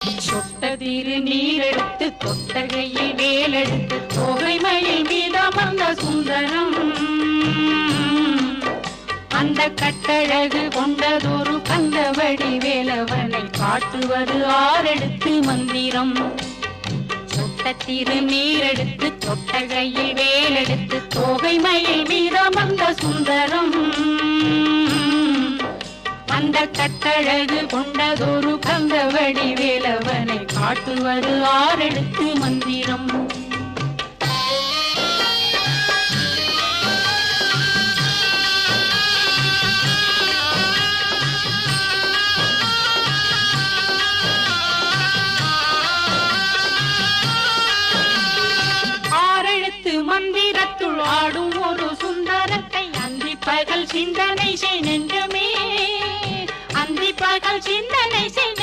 சொட்டதிரு நீரெடுத்து தொட்டகையில் வேலெடுத்து தொகைமையில் மீதமர்ந்த சுந்தரம் அந்த கட்டழகு கொண்டதொரு கந்தவடி வேலவனை காட்டுவது ஆரெடுத்து மந்திரம். சொட்டத்திரு நீரெடுத்து தொட்டகையில் வேலெடுத்து தொகைமையில் மீதமர்ந்த சுந்தரம் அந்த கட்டழகு கொண்டதொரு கந்தவடி வேலவனை காட்டுவது ஆரெடுத்து மந்திரம். ஆரெழுத்து மந்திரத்துள் ஆடும் ஒரு சுந்தரத்தை அந்தி பகல் சிந்தனை செய் நெஞ்சமே, அந்தி பகல் சிந்தனை செய்